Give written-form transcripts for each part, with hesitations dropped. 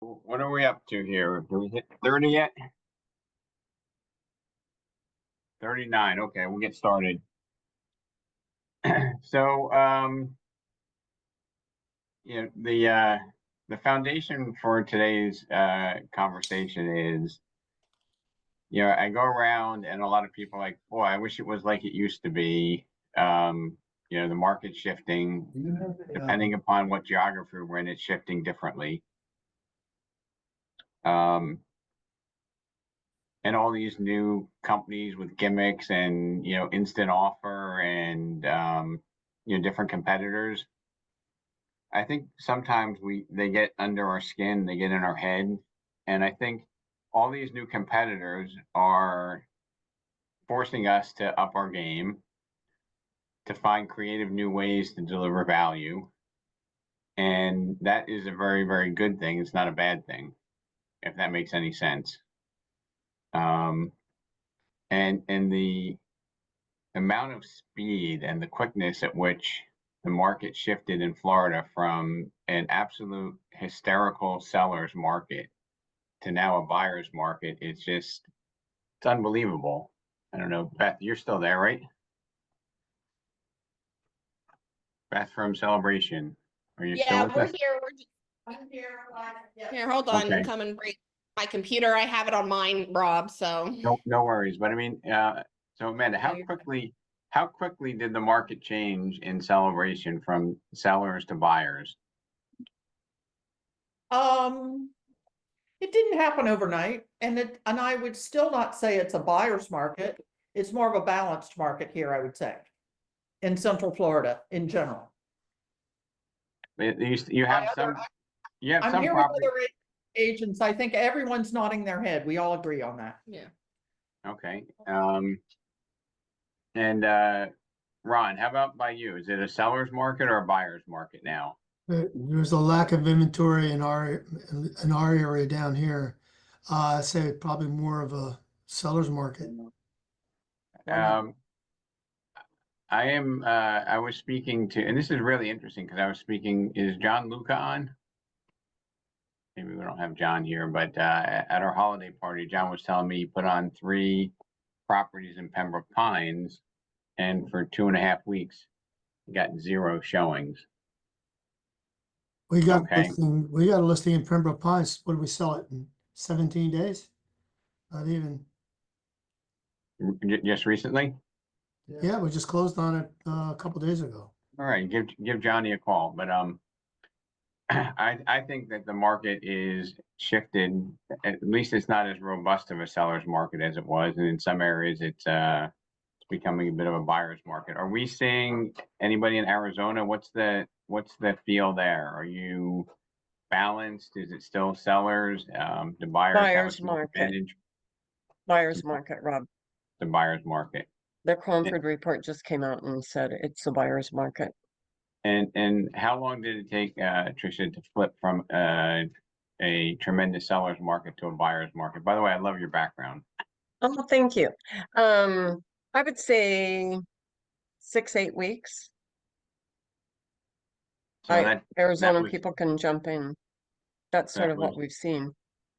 What are we up to here? Do we hit 30 yet? 39. Okay, we'll get started. So, the foundation for today's conversation is, I go around and a lot of people are like, boy, I wish it was like it used to be. The market shifting, depending upon what geography we're in, it's shifting differently. And all these new companies with gimmicks and instant offer and different competitors. I think sometimes they get under our skin, they get in our head, and I think all these new competitors are forcing us to up our game, to find creative new ways to deliver value, and that is a very, very good thing. It's not a bad thing, if that makes any sense. And the amount of speed and the quickness at which the market shifted in Florida from an absolute hysterical seller's market to now a buyer's market, it's unbelievable. I don't know, Beth, you're still there, right? Beth from Celebration, are you still with we're us? here. I'm here. Here, hold on. Okay. Come and bring my computer. I have it on mine, Rob. So No worries. But I mean, so Amanda, how quickly did the market change in Celebration from sellers to buyers? It didn't happen overnight, and I would still not say it's a buyer's market. It's more of a balanced market here, I would say, in Central Florida in general. You have some I'm here property. with other agents. I think everyone's nodding their head. We all agree on that. yeah. Okay. And Ron, how about by you? Is it a seller's market or a buyer's market now? There's a lack of inventory in our area down here. I'd say probably more of a seller's market. I was speaking to, and this is really interesting because I was speaking, is John Luca on? Maybe we don't have John here, but at our holiday party, John was telling me he put on 3 properties in Pembroke Pines, and for 2.5 weeks, he got 0 showings. We got Okay. a listing in Pembroke Pines. What did we sell it in 17 days? Not even. Just recently? Yeah, we just closed on it a couple days ago. All right, give Johnny a call. But I think that the market is shifted. At least it's not as robust of a seller's market as it was, and in some areas it's becoming a bit of a buyer's market. Are we seeing anybody in Arizona? What's the feel there? Are you balanced? Is it still sellers? The buyers market. Buyer's market, Rob. The buyer's market. The Cromford report just came out and said it's a buyer's market. And how long did it take, Tricia, to flip from a tremendous seller's market to a buyer's market? By the way, I love your background. Oh, thank you. I would say 6-8 weeks. So Arizona people can jump in. That's sort of what we've seen.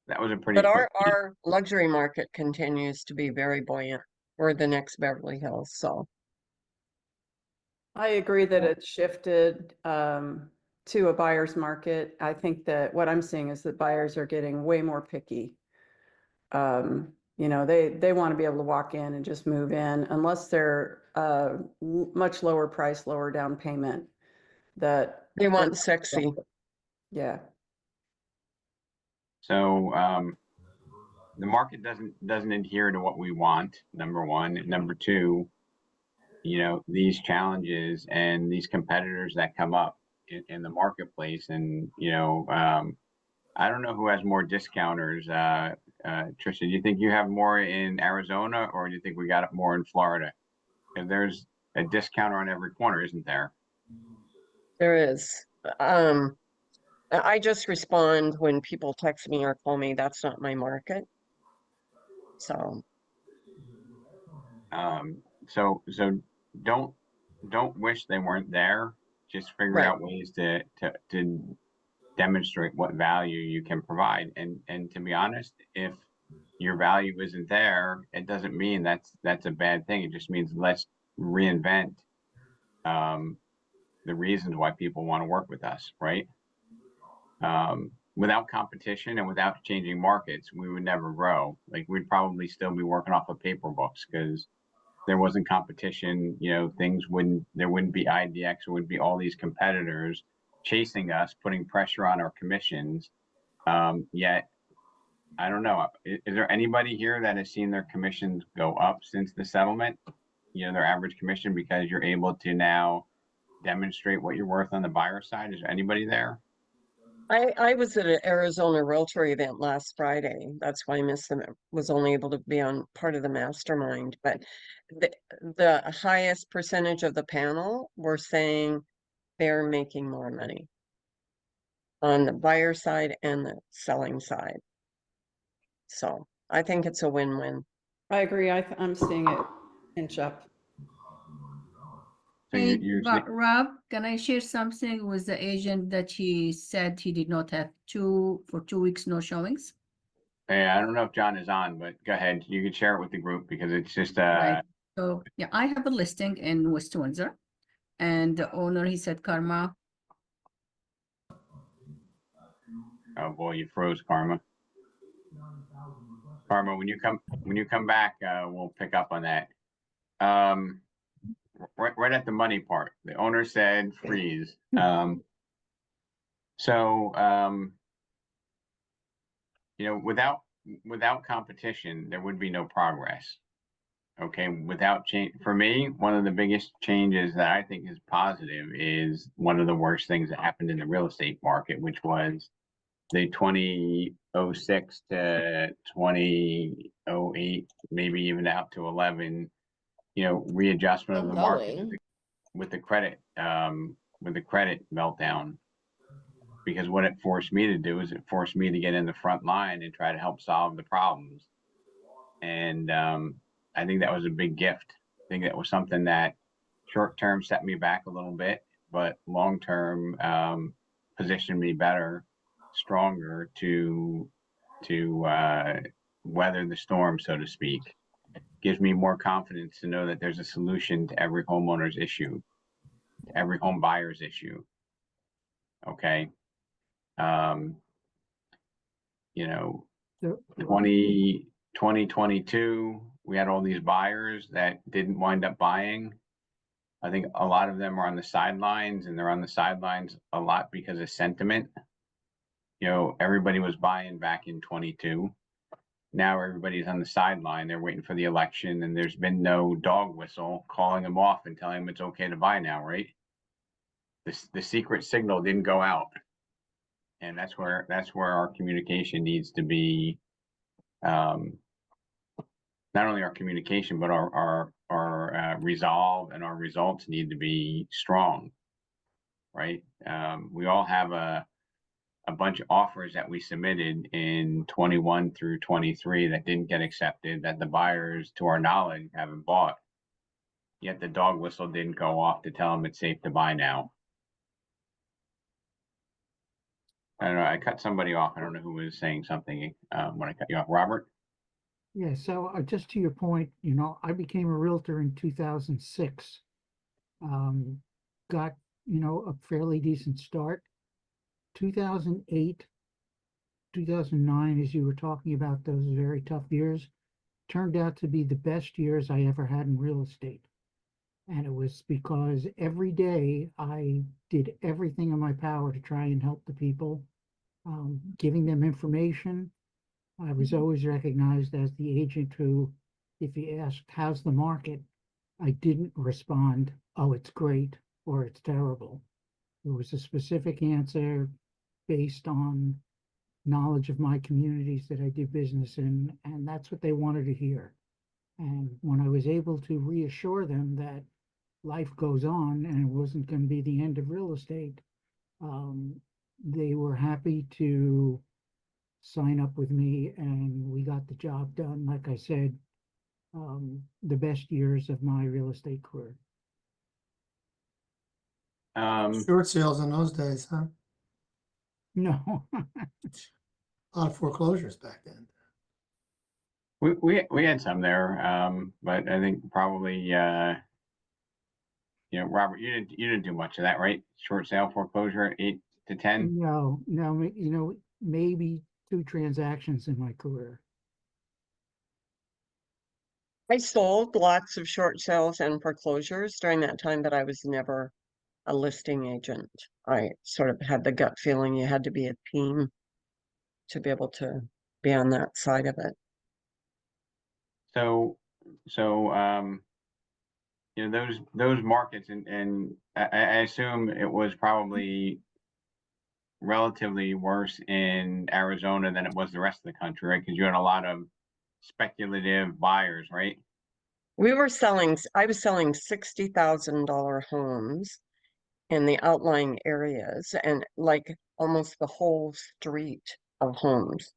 That was a pretty. But our luxury market continues to be very buoyant. We're the next Beverly Hills, so. I agree that it's shifted to a buyer's market. I think that what I'm seeing is that buyers are getting way more picky. They want to be able to walk in and just move in unless they're much lower price, lower down payment. That they want sexy. Yeah. So the market doesn't adhere to what we want, number one. Number two, these challenges and these competitors that come up in the marketplace, and I don't know who has more discounters. Tricia, do you think you have more in Arizona, or do you think we got it more in Florida? And there's a discounter on every corner, isn't there? There is. I just respond when people text me or call me. That's not my market. So. So don't wish they weren't there. Just figure out ways to demonstrate what value you can provide. And to be honest, if your value isn't there, it doesn't mean that's a bad thing. It just means let's reinvent the reasons why people want to work with us, right? Without competition and without changing markets, we would never grow. Like we'd probably still be working off of paper books because there wasn't competition, there wouldn't be IDX, there would be all these competitors chasing us, putting pressure on our commissions. Yet, I don't know, is there anybody here that has seen their commissions go up since the settlement? Their average commission, because you're able to now demonstrate what you're worth on the buyer side. Is there anybody there? I was at an Arizona Realtor event last Friday. That's why I missed them. Was only able to be on part of the mastermind, but the highest percentage of the panel were saying they're making more money on the buyer side and the selling side. So I think it's a win-win. I agree. I'm seeing it inch up. So Hey, you're Rob, can I share something with the agent that he said he did not have for 2 weeks, no showings? Hey, I don't know if John is on, but go ahead. You can share it with the group because it's just Right. So, yeah, I have a listing in West Windsor, and the owner, he said, Karma, oh boy, you froze, Karma. Karma, when you come back, we'll pick up on that. Right at the money part, the owner said freeze. Without competition, there would be no progress. Okay, without change, for me, one of the biggest changes that I think is positive is one of the worst things that happened in the real estate market, which was the 2006 to 2008, maybe even out to 11, readjustment of the market with the credit meltdown. Because what it forced me to do is it forced me to get in the front line and try to help solve the problems. And I think that was a big gift. I think that was something that short term set me back a little bit, but long term positioned me better, stronger to weather the storm, so to speak. Gives me more confidence to know that there's a solution to every homeowner's issue, to every home buyer's issue. Okay. 2022, we had all these buyers that didn't wind up buying. I think a lot of them are on the sidelines, and they're on the sidelines a lot because of sentiment. Everybody was buying back in 22. Now everybody's on the sideline. They're waiting for the election, and there's been no dog whistle calling them off and telling them it's okay to buy now, right? The secret signal didn't go out. And that's where our communication needs to be. Not only our communication, but our resolve and our results need to be strong, right? We all have a bunch of offers that we submitted in 21 through 23 that didn't get accepted, that the buyers, to our knowledge, haven't bought. Yet the dog whistle didn't go off to tell them it's safe to buy now. I don't know. I cut somebody off. I don't know who was saying something when I cut you off. Robert? Yeah, so just to your point, I became a realtor in 2006. Got, a fairly decent start. 2008, 2009, as you were talking about those very tough years, turned out to be the best years I ever had in real estate. And it was because every day I did everything in my power to try and help the people, giving them information. I was always recognized as the agent who, if you asked, how's the market? I didn't respond, oh, it's great or it's terrible. It was a specific answer based on knowledge of my communities that I do business in, and that's what they wanted to hear. And when I was able to reassure them that life goes on and it wasn't going to be the end of real estate, they were happy to sign up with me, and we got the job done. Like I said, the best years of my real estate career. Short sales in those days, huh? No. A lot of foreclosures back then. We had some there, but I think probably Robert, you didn't do much of that, right? Short sale foreclosure, 8 to 10. No, maybe 2 transactions in my career. I sold lots of short sales and foreclosures during that time, but I was never a listing agent. I sort of had the gut feeling you had to be a team to be able to be on that side of it. So those markets, and I assume it was probably relatively worse in Arizona than it was the rest of the country, right? Because you had a lot of speculative buyers, right? I was selling $60,000 homes in the outlying areas, and like almost the whole street of homes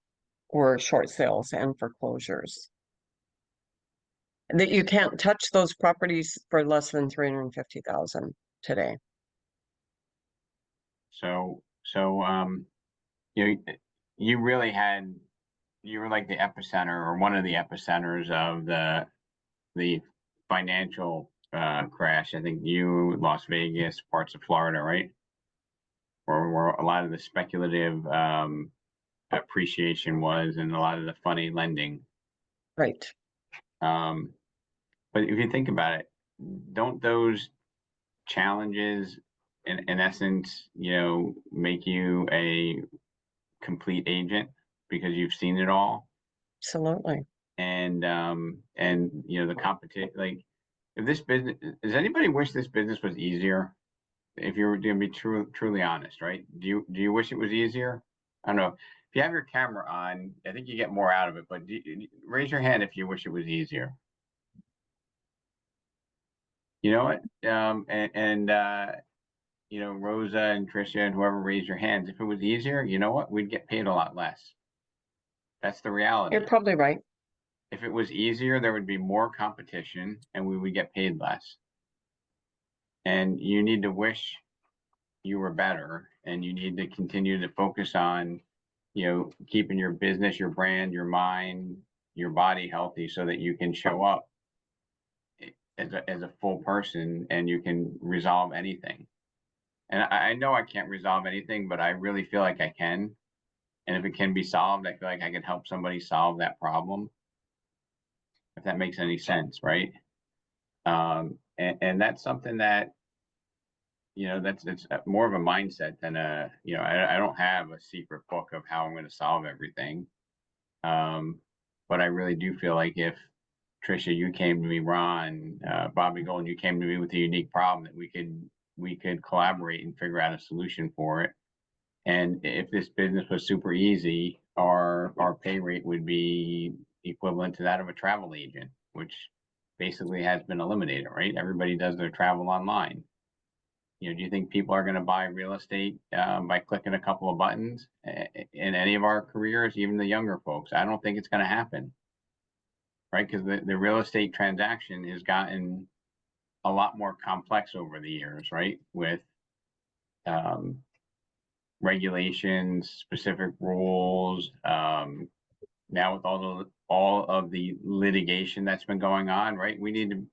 were short sales and foreclosures. That you can't touch those properties for less than 350,000 today. So you you really you were like the epicenter or one of the epicenters of the financial crash. I think you, Las Vegas, parts of Florida, right? Where a lot of the speculative appreciation was, and a lot of the funny lending. Right. But if you think about it, don't those challenges, in essence, make you a complete agent because you've seen it all? Absolutely. And the competition, like, if this business, does anybody wish this business was easier? If you're going to be truly honest, right? Do you wish it was easier? I don't know. If you have your camera on, I think you get more out of it, but raise your hand if you wish it was easier. You know what? Rosa and Tricia and whoever raised your hands, if it was easier, you know what? We'd get paid a lot less. That's the reality. You're probably right. If it was easier, there would be more competition and we would get paid less. And you need to wish you were better, and you need to continue to focus on, keeping your business, your brand, your mind, your body healthy so that you can show up as a full person and you can resolve anything. And I know I can't resolve anything, but I really feel like I can. And if it can be solved, I feel like I can help somebody solve that problem. If that makes any sense, right? And that's something that, it's more of a mindset than I don't have a secret book of how I'm going to solve everything. But I really do feel like if Tricia, you came to me, Ron, Bobby Golden, you came to me with a unique problem, that we could collaborate and figure out a solution for it. And if this business was super easy, our pay rate would be equivalent to that of a travel agent, which basically has been eliminated, right? Everybody does their travel online. Do you think people are going to buy real estate by clicking a couple of buttons in any of our careers, even the younger folks? I don't think it's going to happen, right? Because the real estate transaction has gotten a lot more complex over the years, right? With regulations, specific rules. Now with all of the litigation that's been going on, right? We need to,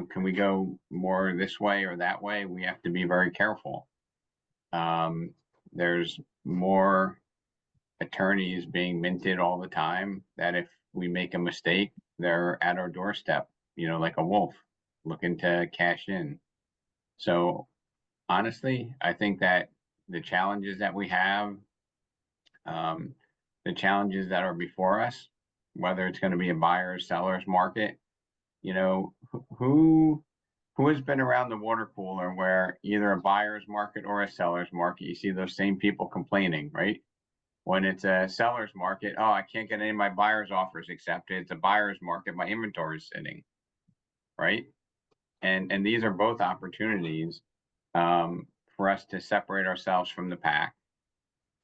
can we go more this way or that way? We have to be very careful. There's more attorneys being minted all the time that if we make a mistake, they're at our doorstep, like a wolf looking to cash in. So honestly, I think that the challenges that we have, the challenges that are before us, whether it's going to be a buyer's, seller's market, who has been around the water cooler where either a buyer's market or a seller's market, you see those same people complaining, right? When it's a seller's market, oh, I can't get any of my buyer's offers accepted. It's a buyer's market, my inventory is sitting, right? And these are both opportunities for us to separate ourselves from the pack,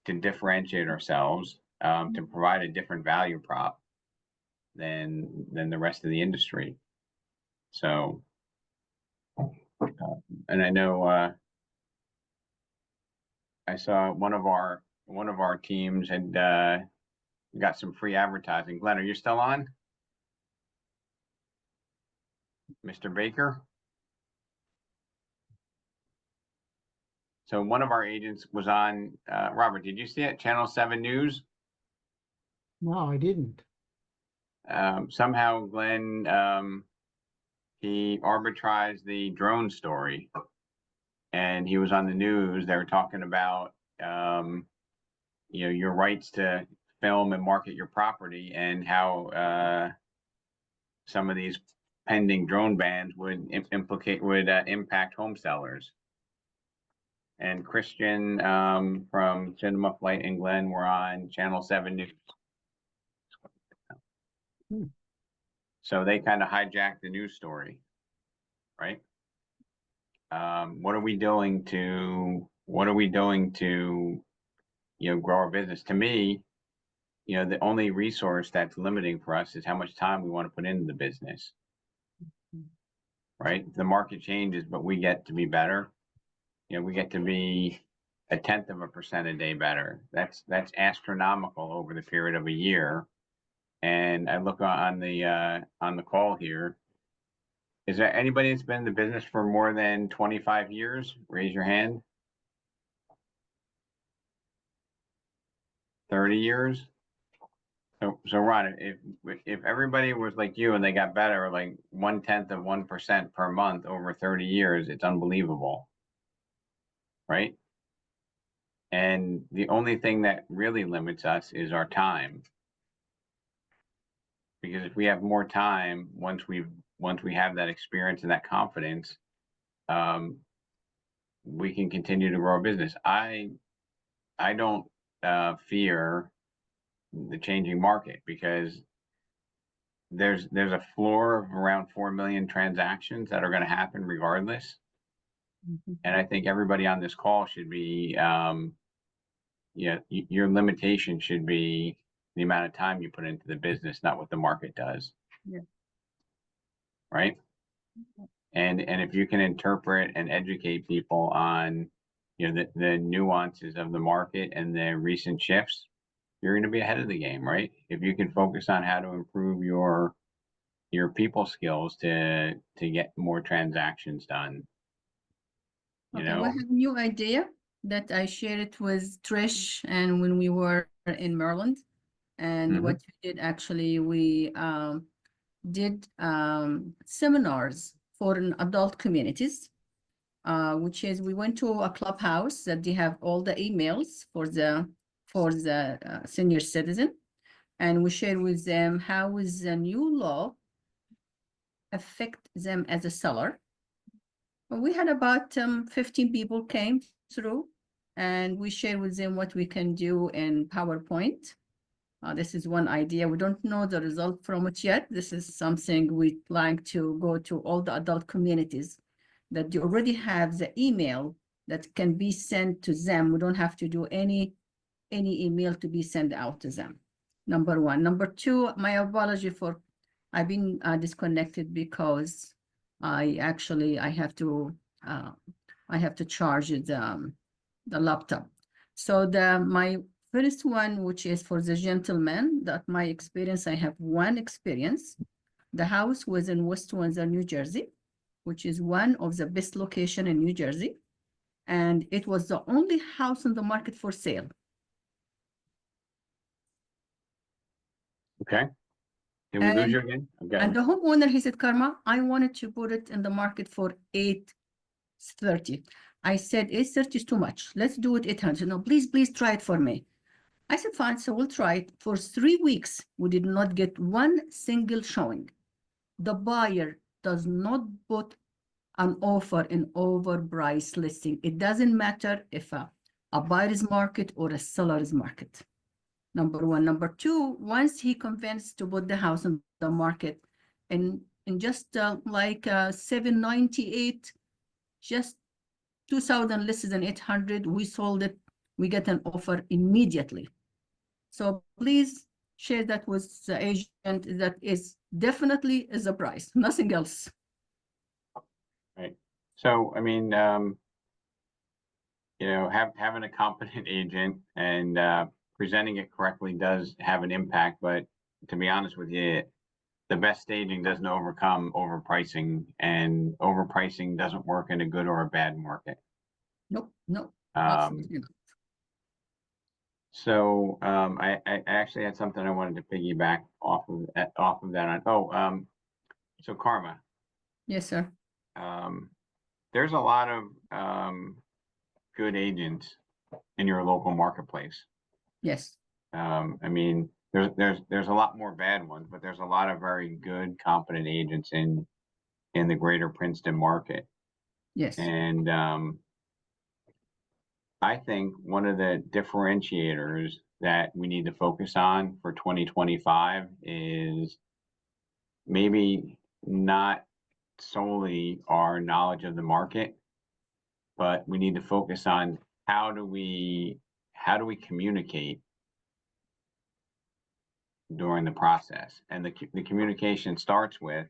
to differentiate ourselves, to provide a different value prop than the rest of the industry. So, and I know I saw one of our one of our teams had got some free advertising. Glenn, are you still on? Mr. Baker? So one of our agents was on, Robert, did you see it? Channel 7 News? No, I didn't. Somehow Glenn, he arbitraged the drone story. And he was on the news. They were talking about, you know, your rights to film and market your property and how some of these pending drone bans would impact home sellers. And Christian from Cinema Flight and Glenn were on Channel 7 News. So they kind of hijacked the news story, right? What are we doing to, you know, grow our business? To me, you know, the only resource that's limiting for us is how much time we want to put into the business. Right? The market changes, but we get to be better. You know, we get to be 0.1% a day better. That's astronomical over the period of a year. And I look on the call here. Is there anybody that's been in the business for more than 25 years? Raise your hand. 30 years? So Ron, if everybody was like you and they got better, like 0.1% per month over 30 years, it's unbelievable. Right? And the only thing that really limits us is our time. Because if we have more time, once we have that experience and that confidence, we can continue to grow our business. I don't fear the changing market because there's a floor of around 4 million transactions that are going to happen regardless. And I think everybody on this call should be, yeah, your limitation should be the amount of time you put into the business, not what the market does. Yeah. Right. And if you can interpret and educate people on, you know, the nuances of the market and the recent shifts, you're going to be ahead of the game, right? If you can focus on how to improve your people skills to get more transactions done. You Okay, know, we have a new idea that I shared it with Trish and when we were in Maryland. And what we did actually, we did seminars for an adult communities, which is we went to a clubhouse that they have all the emails for the senior citizen, and we shared with them how is the new law affect them as a seller. We had about 15 people came through, and we shared with them what we can do in PowerPoint. This is one idea. We don't know the result from it yet. This is something we'd like to go to all the adult communities that you already have the email that can be sent to them. We don't have to do any email to be sent out to them. Number one. Number two, my apology for I've been disconnected because I have to charge the laptop. So my first one, which is for the gentleman, that my experience, I have one experience. The house was in West Windsor, New Jersey, which is one of the best location in New Jersey. And it was the only house on the market for sale. okay. Did we lose you again? Okay. And the homeowner, he said, Karma, I wanted to put it in the market for $830. I said, $830 is too much. Let's do it $800. No, please try it for me. I said, fine, so we'll try it. For 3 weeks, we did not get one single showing. The buyer does not put an offer in overpriced listing. It doesn't matter if a buyer's market or a seller's market. Number one. Number two, once he convinced to put the house on the market in just like 798, just 2,000 less than 800, we sold it. We get an offer immediately. So please share that with the agent. That is definitely is the price, nothing else. Right. So, I mean, you know, having a competent agent and presenting it correctly does have an impact. But to be honest with you, the best staging doesn't overcome overpricing, and overpricing doesn't work in a good or a bad market. Nope, no, Um, absolutely not. so I actually had something I wanted to piggyback off of that on. So Karma, Yes, sir. there's a lot of good agents in your local marketplace. Yes, I mean, there's a lot more bad ones, but there's a lot of very good, competent agents in the greater Princeton market. yes. And I think one of the differentiators that we need to focus on for 2025 is maybe not solely our knowledge of the market, but we need to focus on how do we communicate during the process. And the communication starts with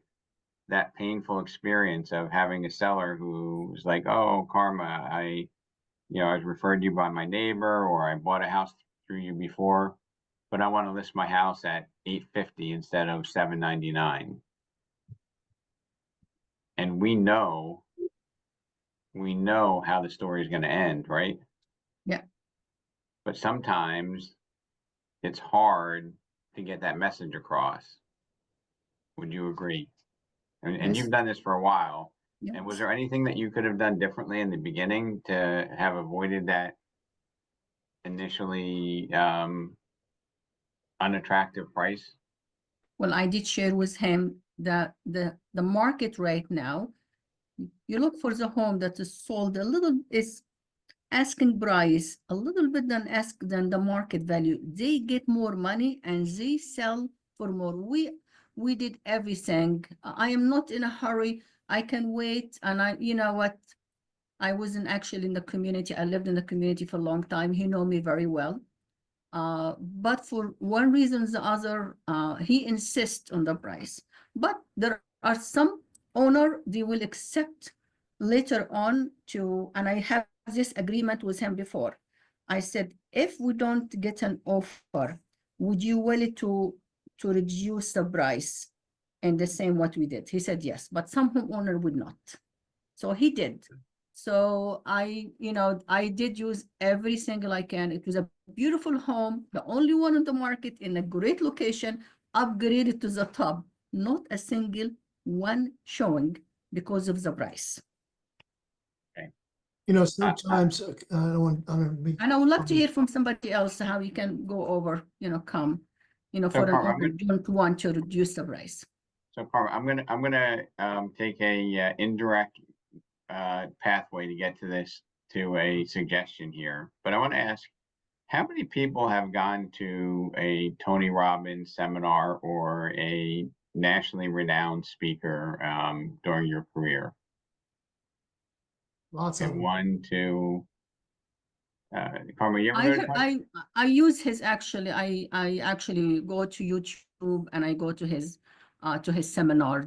that painful experience of having a seller who's like, oh, Karma, I was referred to you by my neighbor, or I bought a house through you before, but I want to list my house at $850 instead of $799. And we know how the story is going to end, right? Yeah. But sometimes it's hard to get that message across. Would you agree? And Yes. you've done this for a while. Yeah. And was there anything that you could have done differently in the beginning to have avoided that initially unattractive price? Well, I did share with him that the market right now, you look for the home that is sold a little, is asking price a little bit than the market value. They get more money and they sell for more. We did everything. I am not in a hurry. I can wait. And you know what? I wasn't actually in the community. I lived in the community for a long time. He know me very well. But for one reason or the other, he insists on the price. But there are some owner, they will accept later on and I have this agreement with him before. I said, if we don't get an offer, would you willing to reduce the price in the same what we did? He said yes, but some homeowner would not. So he did. So I did use every single I can. It was a beautiful home, the only one on the market in a great location, upgraded to the top, not a single one showing because of the price. You know, sometimes, I don't be. And I would love to hear from somebody else how you can go over, come, for an owner who don't want to reduce the price. So Carmen, I'm gonna take a indirect pathway to get to a suggestion here. But I want to ask, how many people have gone to a Tony Robbins seminar or a nationally renowned speaker during your career? Lots of them. One, two. Carmen, you ever go to I use his I actually go to YouTube and I go to his seminar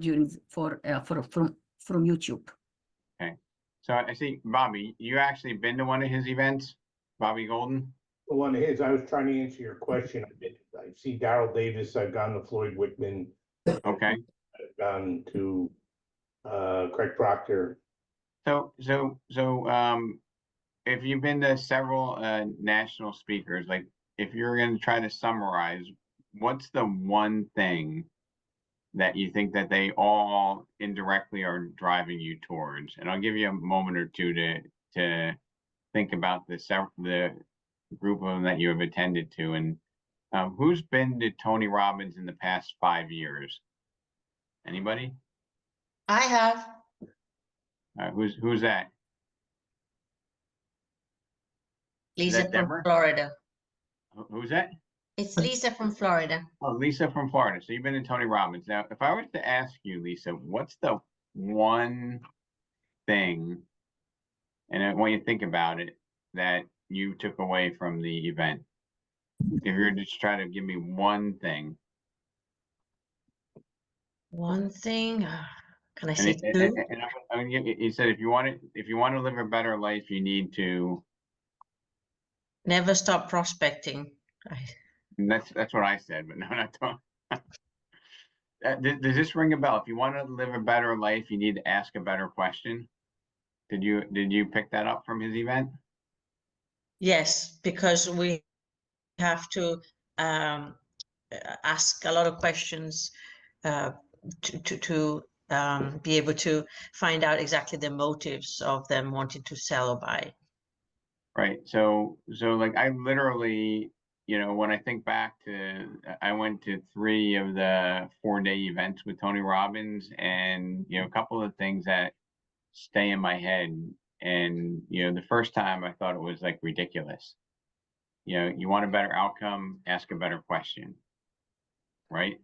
from YouTube. Okay, so I see Bobby. You actually been to one of his events, Bobby Golden? One of his. I was trying to answer your question. I see Daryl Davis. I've gone to Floyd Whitman. Okay. I've gone to Craig Proctor. So if you've been to several national speakers, like if you're going to try to summarize, what's the one thing that you think that they all indirectly are driving you towards? And I'll give you a moment or two to think about the group of them that you have attended to. And who's been to Tony Robbins in the past 5 years? Anybody? I have. Who's that? Lisa that from Deborah? Florida. Who's that? It's Lisa from Florida. Oh, Lisa from Florida. So you've been in Tony Robbins. Now, if I were to ask you, Lisa, what's the one thing, and I want you to think about it, that you took away from the event? If you're just trying to give me one thing. One thing, can I And, say two? you said if you want to live a better life, you need to Never stop prospecting. And that's what I said, but no, not Tony. Does this ring a bell? If you want to live a better life, you need to ask a better question. Did you pick that up from his event? Yes, because we have to ask a lot of questions to be able to find out exactly the motives of them wanting to sell or buy. Right. So like I literally, when I think back to, I went to 3 of the 4-day events with Tony Robbins, and a couple of things that stay in my head. And the first time I thought it was like ridiculous. You want a better outcome, ask a better question. Right.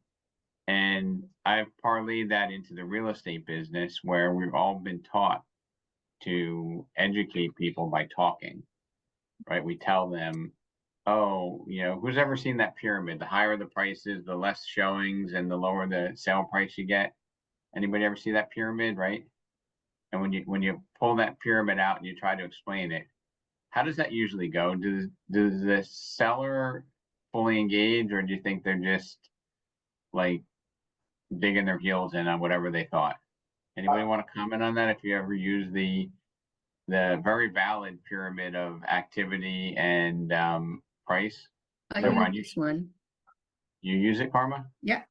And I've parlayed that into the real estate business, where we've all been taught to educate people by talking. Right? We tell them, oh, who's ever seen that pyramid? The higher the prices, the less showings, and the lower the sale price you get. Anybody ever see that pyramid, right? And when you pull that pyramid out and you try to explain it, how does that usually go? Does the seller fully engage, or do you think they're just like digging their heels in on whatever they thought? Anybody want to comment on that? If you ever use the very valid pyramid of activity and price. I So, use Ron, this one. you use it, Karma? Yeah.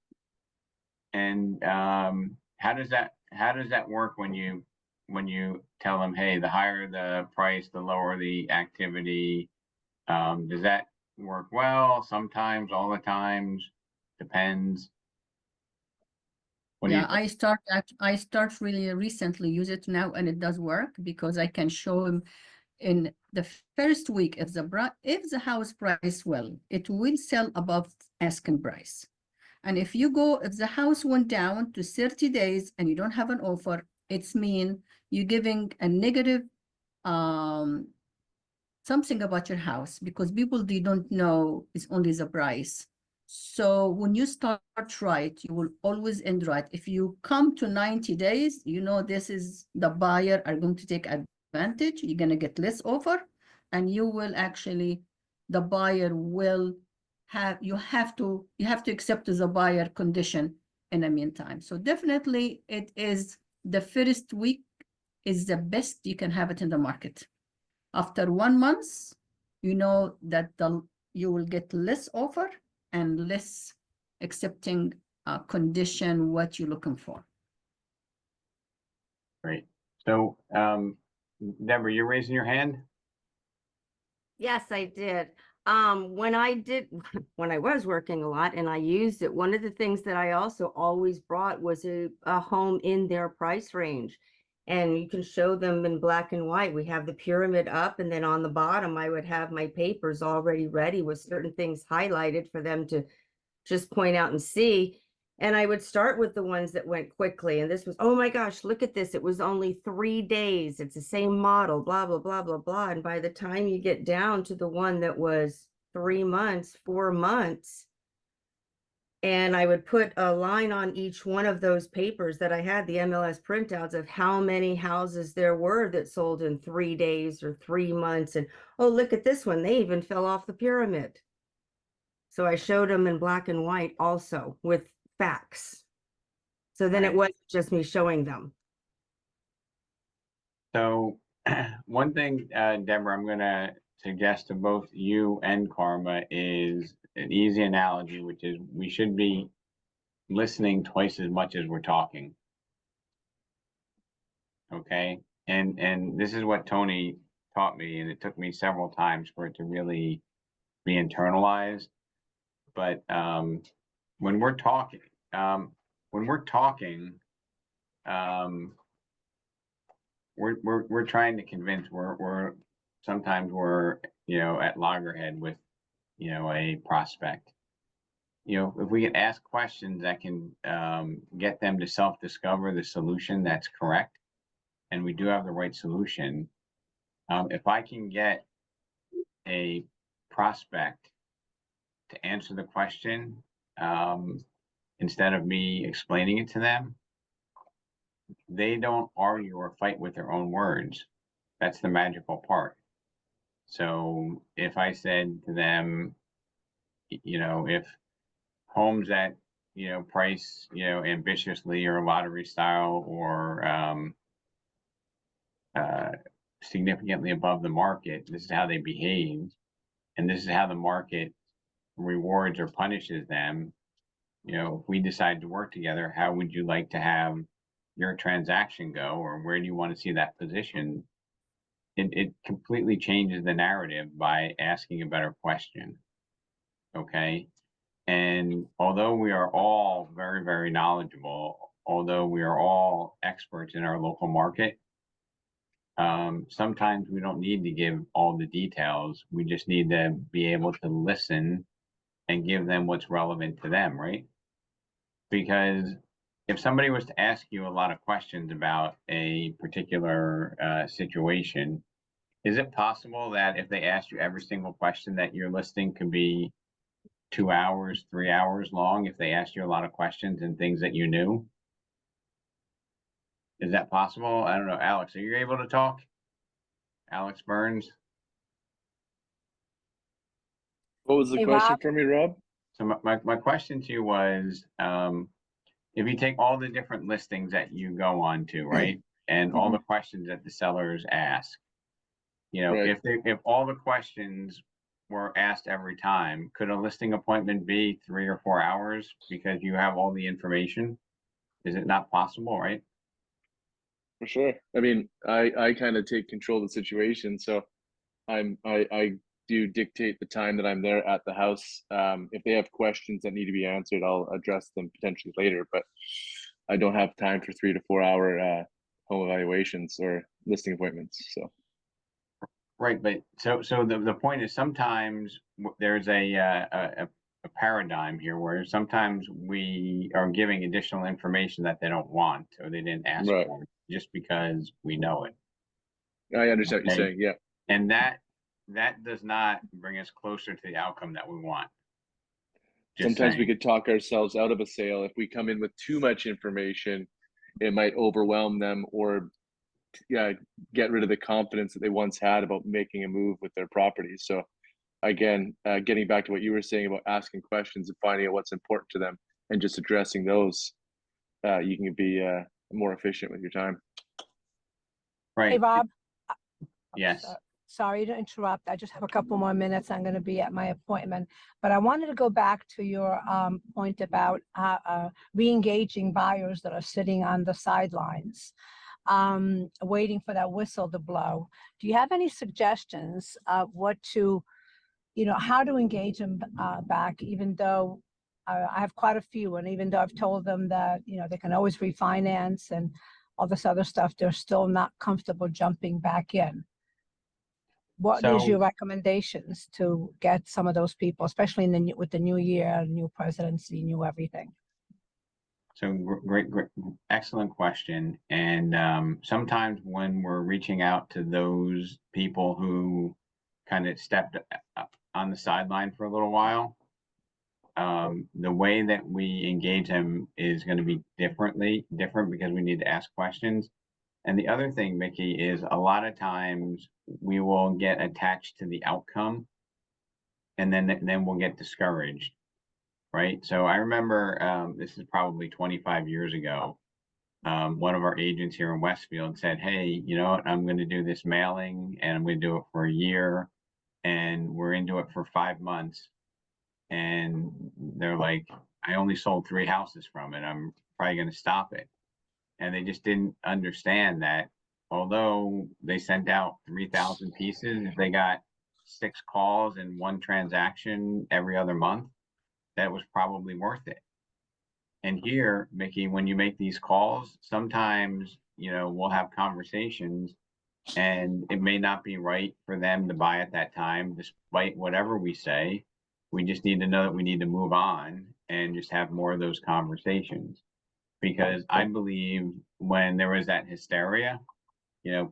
And how does that work when you tell them, hey, the higher the price, the lower the activity? Does that work well? Sometimes, all the times, depends. What do you Yeah, I start really recently use it now, and it does work because I can show him in the first week if the house price well, it will sell above asking price. And if the house went down to 30 days and you don't have an offer, it's mean you're giving a negative something about your house, because people, they don't know it's only the price. So when you start right, you will always end right. If you come to 90 days, this is the buyer are going to take advantage. You're going to get less offer, and you will actually, the buyer will you have to accept the buyer condition in the meantime. So definitely it is the first week is the best you can have it in the market. After 1 month, you know that you will get less offer and less accepting condition what you're looking for. Great. So, Deborah, you're raising your hand? Yes, I did. When I was working a lot and I used it, one of the things that I also always brought was a home in their price range. And you can show them in black and white. We have the pyramid up, and then on the bottom, I would have my papers already ready with certain things highlighted for them to just point out and see. And I would start with the ones that went quickly. And this was, oh my gosh, look at this. It was only 3 days. It's the same model, blah, blah, blah, blah, blah. And by the time you get down to the one that was 3 months, 4 months, and I would put a line on each one of those papers that I had, the MLS printouts of how many houses there were that sold in 3 days or 3 months. And, oh, look at this one. They even fell off the pyramid. So I showed them in black and white also with facts. So then it wasn't just me showing them. So one thing, Deborah, I'm going to suggest to both you and Karma is an easy analogy, which is we should be listening twice as much as we're talking. Okay. And this is what Tony taught me, and it took me several times for it to really be internalized. But when we're talking, we're trying to convince. We're sometimes we're at loggerhead with a prospect. If we can ask questions that can get them to self-discover the solution that's correct, and we do have the right solution. If I can get a prospect to answer the question instead of me explaining it to them, they don't argue or fight with their own words. That's the magical part. So if I said to them, if homes that, price, ambitiously or lottery style or uh, significantly above the market, this is how they behave, and this is how the market rewards or punishes them. If we decide to work together, how would you like to have your transaction go, or where do you want to see that position? It completely changes the narrative by asking a better question. Okay. And although we are all very, very knowledgeable, although we are all experts in our local market, sometimes we don't need to give all the details. We just need to be able to listen and give them what's relevant to them, right? Because if somebody was to ask you a lot of questions about a particular situation, is it possible that if they asked you every single question that your listing could be 2 hours, 3 hours long if they asked you a lot of questions and things that you knew? Is that possible? I don't know. Alex, are you able to talk? Alex Burns? What was the Hey, question Rob. for me, Rob? So my question to you was, if you take all the different listings that you go on to, right? And all the questions that the sellers ask, Right. if all the questions were asked every time, could a listing appointment be 3 or 4 hours because you have all the information? Is it not possible, right? For sure. I mean, I kind of take control of the situation, so I do dictate the time that I'm there at the house. If they have questions that need to be answered, I'll address them potentially later, but I don't have time for 3 to 4 hour home evaluations or listing appointments. So Right, but so the point is sometimes there's a paradigm here where sometimes we are giving additional information that they don't want or they didn't ask right. for just because we know it. I understand what you're Okay. saying. Yeah. And that does not bring us closer to the outcome that we want. Just Sometimes we saying. could talk ourselves out of a sale. If we come in with too much information, it might overwhelm them or get rid of the confidence that they once had about making a move with their property. So again, getting back to what you were saying about asking questions and finding out what's important to them and just addressing those, you can be more efficient with your time. Right. Hey, Rob. Yes. Sorry to interrupt. I just have a couple more minutes. I'm going to be at my appointment, but I wanted to go back to your point about re-engaging buyers that are sitting on the sidelines, waiting for that whistle to blow. Do you have any suggestions of how to engage them back, even though I have quite a few, and even though I've told them that, they can always refinance and all this other stuff, they're still not comfortable jumping back in. What is your recommendations to get some of those people, especially with the new year, new presidency, new everything? So great, excellent question. And sometimes when we're reaching out to those people who kind of stepped on the sideline for a little while, the way that we engage them is going to be different because we need to ask questions. And the other thing, Mickey, is a lot of times we will get attached to the outcome and then we'll get discouraged, right? So I remember, this is probably 25 years ago, one of our agents here in Westfield said, hey, you know what, I'm going to do this mailing and I'm going to do it for a year, and we're into it for 5 months. And they're like, I only sold 3 houses from it. I'm probably going to stop it. And they just didn't understand that although they sent out 3,000 pieces, if they got 6 calls and 1 transaction every other month, that was probably worth it. And here, Mickey, when you make these calls, sometimes, we'll have conversations and it may not be right for them to buy at that time, despite whatever we say. We just need to know that we need to move on and just have more of those conversations. Because I believe when there was that hysteria,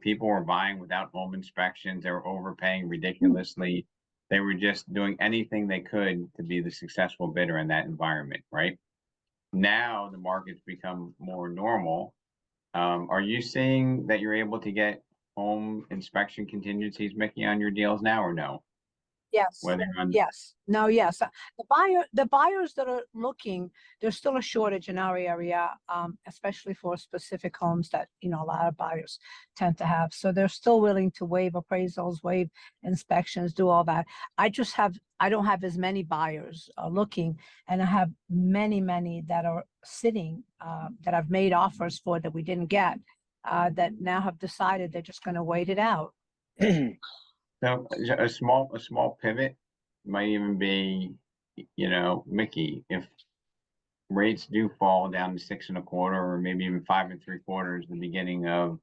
people were buying without home inspections. They were overpaying ridiculously. They were just doing anything they could to be the successful bidder in that environment, right? Now the market's become more normal. Are you seeing that you're able to get home inspection contingencies, Mickey, on your deals now or no? Yes, Whether on, yes, no, yes. The buyers that are looking, there's still a shortage in our area, especially for specific homes that, you know, a lot of buyers tend to have. So they're still willing to waive appraisals, waive inspections, do all that. I don't have as many buyers looking, and I have many that are sitting, that I've made offers for that we didn't get, that now have decided they're just gonna wait it out. so a small pivot might even be, you know, Mickey, if rates do fall down to 6.25 or maybe even 5.75 the beginning of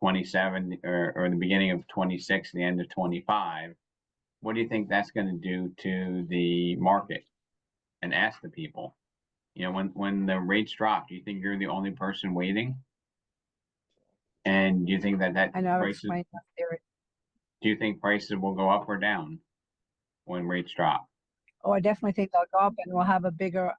27 or the beginning of 26, the end of 25, what do you think that's going to do to the market? And ask the people, you know, when the rates drop, do you think you're the only person waiting? And do you think that I know, prices, explain that theory. do you think prices will go up or down when rates drop? Oh, I definitely think they'll go up, and we'll have a bigger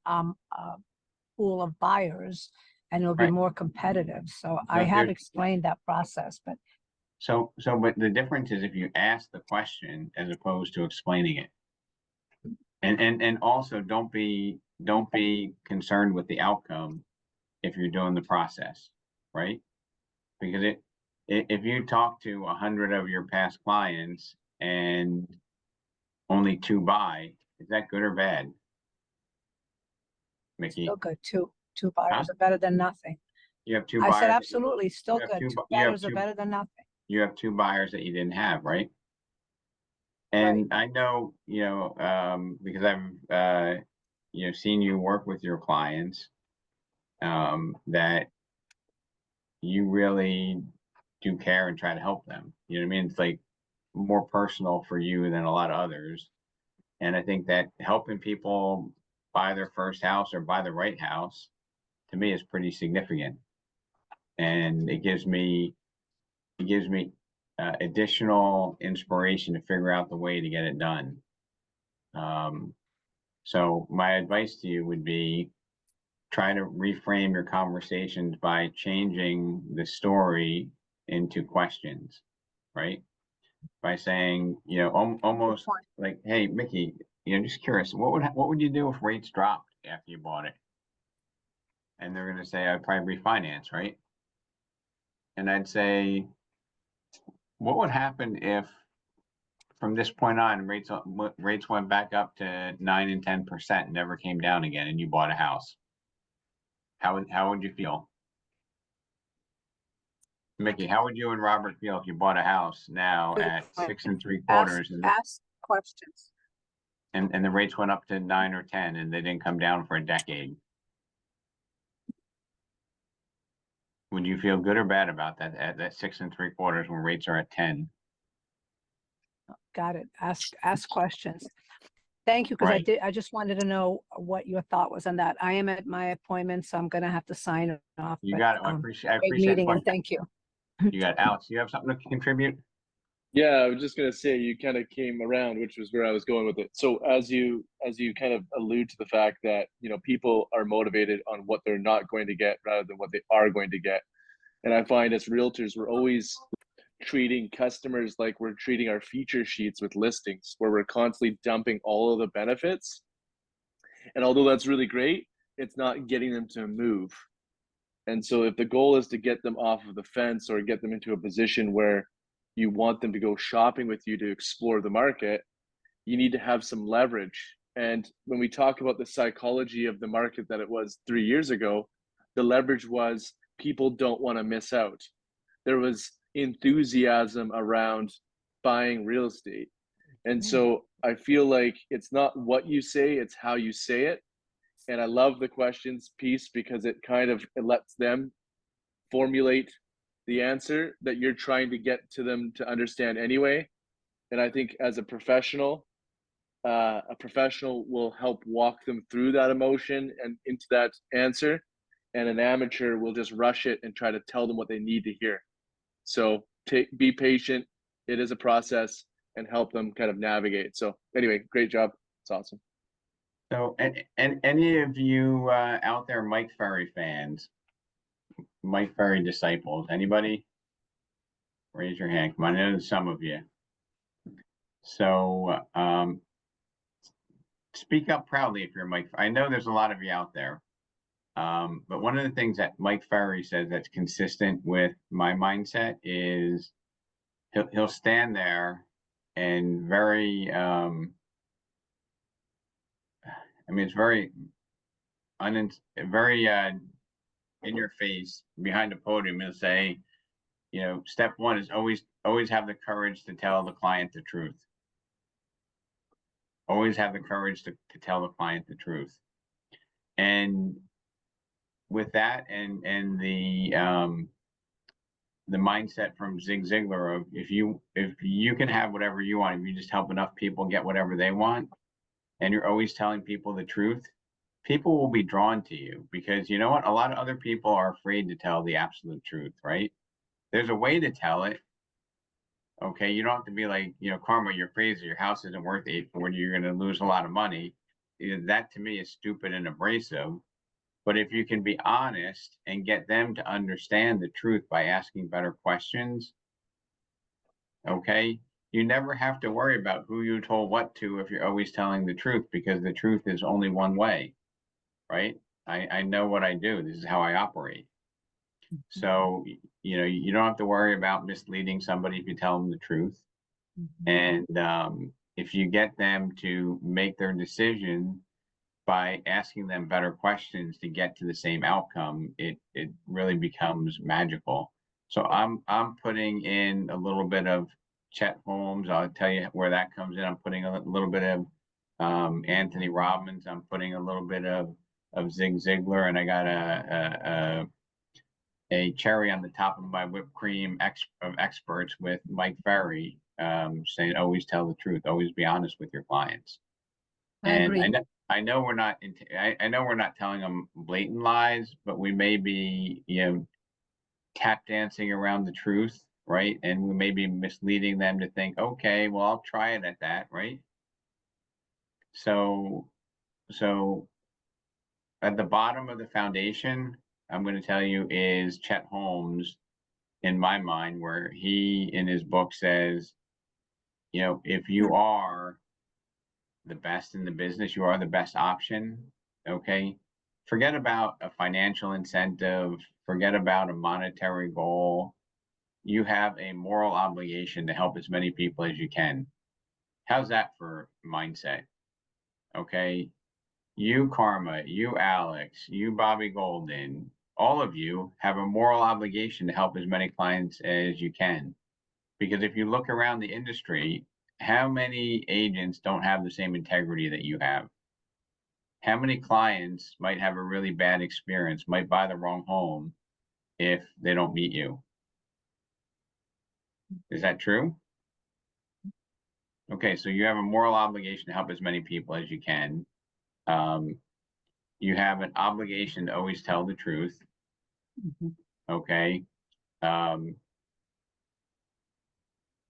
pool of buyers, and it'll be Right. more competitive. So I But have there's- explained that process, but but the difference is if you ask the question as opposed to explaining it. And also don't be concerned with the outcome if you're doing the process, right? Because if you talk to 100 of your past clients and only 2 buy, is that good or bad? Mickey, still good. Two buyers are better than nothing. you have 2 I buyers. said that you- absolutely, still have good. two Two bu- you have buyers are two- better than nothing. You have 2 buyers that you didn't have, right? Right. And I know, you know, because I've, you know, seen you work with your clients, that you really do care and try to help them. You know what I mean? It's like more personal for you than a lot of others. And I think that helping people buy their first house or buy the right house, to me, is pretty significant. And it gives me additional inspiration to figure out the way to get it done. So my advice to you would be try to reframe your conversations by changing the story into questions, right? By saying, you know, almost like, hey, Mickey, you know, just curious, what would you do if rates dropped after you bought it? And they're going to say, I'd probably refinance, right? And I'd say, what would happen if from this point on rates went back up to 9 and 10%, never came down again, and you bought a house? How would you feel? Mickey, how would you and Robert feel if you bought a house now Good at point. 6.75 Ask questions. and the rates went up to 9 or 10 and they didn't come down for a decade? Would you feel good or bad about that at that 6.75 when rates are at 10? Got it. Ask questions. Thank you, because Right. I just wanted to know what your thought was on that. I am at my appointment, so I'm gonna have to sign off. You but, got it. I great appreciate the meeting, and question. thank you. You got it. Alex, you have something to contribute? Yeah, I was just gonna say you kind of came around, which was where I was going with it. So as you kind of allude to the fact that, you know, people are motivated on what they're not going to get rather than what they are going to get. And I find as realtors, we're always treating customers like we're treating our feature sheets with listings, where we're constantly dumping all of the benefits. And although that's really great, it's not getting them to move. And so if the goal is to get them off of the fence or get them into a position where you want them to go shopping with you to explore the market, you need to have some leverage. And when we talk about the psychology of the market that it was 3 years ago, the leverage was people don't want to miss out. There was enthusiasm around buying real estate. And so I feel like it's not what you say, it's how you say it. And I love the questions piece because it lets them formulate the answer that you're trying to get to them to understand anyway. And I think as a professional will help walk them through that emotion and into that answer. And an amateur will just rush it and try to tell them what they need to hear. So be patient. It is a process, and help them kind of navigate. So anyway, great job. It's awesome. So, and any of you out there Mike Ferry fans, Mike Ferry disciples, anybody? Raise your hand. Come on, I know there's some of you. So speak up proudly if you're Mike. I know there's a lot of you out there. But one of the things that Mike Ferry says that's consistent with my mindset is he'll stand there and very I mean, it's very in your face behind the podium and say, you know, step one is always have the courage to tell the client the truth. Always have the courage to tell the client the truth. And with that and the mindset from Zig Ziglar of if you can have whatever you want, if you just help enough people get whatever they want, and you're always telling people the truth, people will be drawn to you because you know what? A lot of other people are afraid to tell the absolute truth, right? There's a way to tell it. Okay, you don't have to be like, you know, Karma, you're crazy. Your house isn't worth $840. You're going to lose a lot of money. That to me is stupid and abrasive. But if you can be honest and get them to understand the truth by asking better questions, okay, you never have to worry about who you told what to if you're always telling the truth, because the truth is only one way, right? I know what I do. This is how I operate. So, you know, you don't have to worry about misleading somebody if you tell them the truth. And if you get them to make their decision by asking them better questions to get to the same outcome, it really becomes magical. So I'm putting in a little bit of Chet Holmes. I'll tell you where that comes in. I'm putting a little bit of Anthony Robbins. I'm putting a little bit of Zig Ziglar, and I got a cherry on the top of my whipped cream of experts with Mike Ferry, saying always tell the truth, always be honest with your clients. I agree. I know we're not I know we're not telling them blatant lies, but we may be, you know, tap dancing around the truth, right? And we may be misleading them to think, okay, well, I'll try it at that, right? So at the bottom of the foundation, I'm going to tell you, is Chet Holmes, in my mind, where he in his book says, you know, if you are the best in the business, you are the best option. Okay. Forget about a financial incentive, forget about a monetary goal. You have a moral obligation to help as many people as you can. How's that for mindset? Okay. You, Karma, you, Alex, you, Bobby Golden, all of you have a moral obligation to help as many clients as you can. Because if you look around the industry, how many agents don't have the same integrity that you have? How many clients might have a really bad experience, might buy the wrong home if they don't meet you? Is that true? Okay, so you have a moral obligation to help as many people as you can. You have an obligation to always tell the truth. Okay.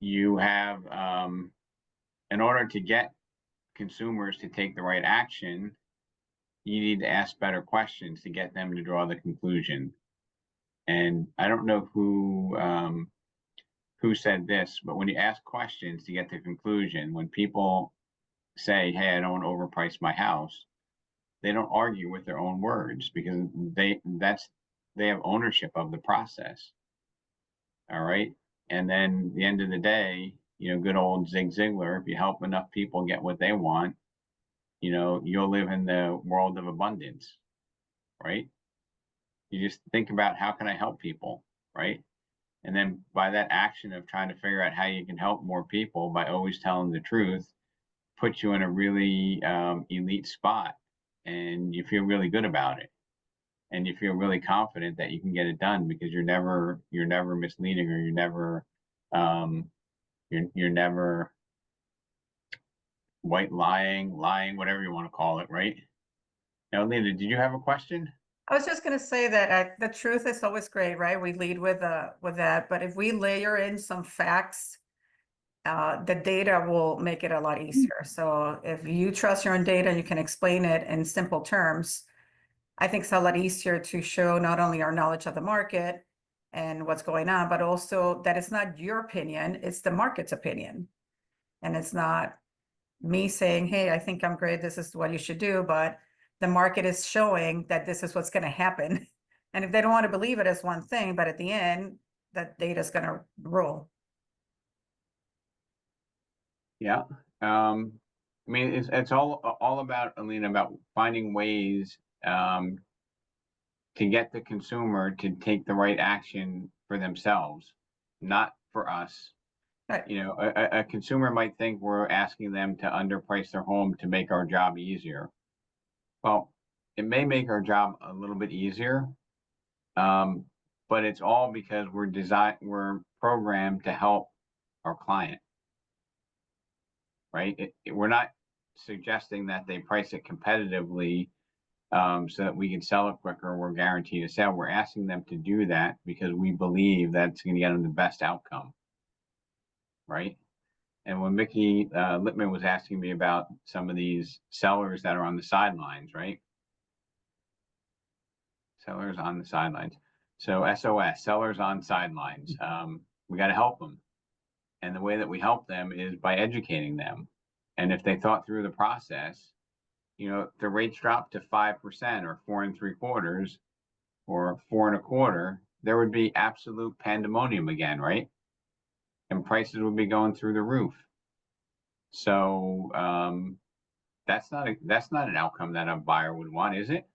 You have, in order to get consumers to take the right action, you need to ask better questions to get them to draw the conclusion. And I don't know who said this, but when you ask questions to get the conclusion, when people say, hey, I don't want to overprice my house, they don't argue with their own words because they have ownership of the process. All right. And then at the end of the day, you know, good old Zig Ziglar, if you help enough people get what they want, you know, you'll live in the world of abundance, right? You just think about how can I help people, right? And then by that action of trying to figure out how you can help more people by always telling the truth, puts you in a really elite spot, and you feel really good about it. And you feel really confident that you can get it done because you're never misleading, or you're never white lying, whatever you want to call it, right? Now, Linda, did you have a question? I was just going to say that the truth is always great, right? We lead with that, but if we layer in some facts, the data will make it a lot easier. So if you trust your own data and you can explain it in simple terms, I think it's a lot easier to show not only our knowledge of the market, and what's going on, but also that it's not your opinion, it's the market's opinion. And it's not me saying, hey, I think I'm great, this is what you should do, but the market is showing that this is what's going to happen. And if they don't want to believe it as one thing, but at the end, that data is going to rule. Yeah. I mean, it's all about, Alina, about finding ways to get the consumer to take the right action for themselves, not for us. Right. You know, a consumer might think we're asking them to underprice their home to make our job easier. Well, it may make our job a little bit easier, but it's all because we're programmed to help our client, right? We're not suggesting that they price it competitively so that we can sell it quicker. We're guaranteed a sale. We're asking them to do that because we believe that's going to get them the best outcome, right? And when Mickey Littman was asking me about some of these sellers that are on the sidelines, right? Sellers on the sidelines. So SOS, sellers on sidelines. We got to help them. And the way that we help them is by educating them. And if they thought through the process, you know, if the rates dropped to 5% or 4 3/4 or 4 1/4, there would be absolute pandemonium again, right? And prices would be going through the roof. So that's not an outcome that a buyer would want, is it?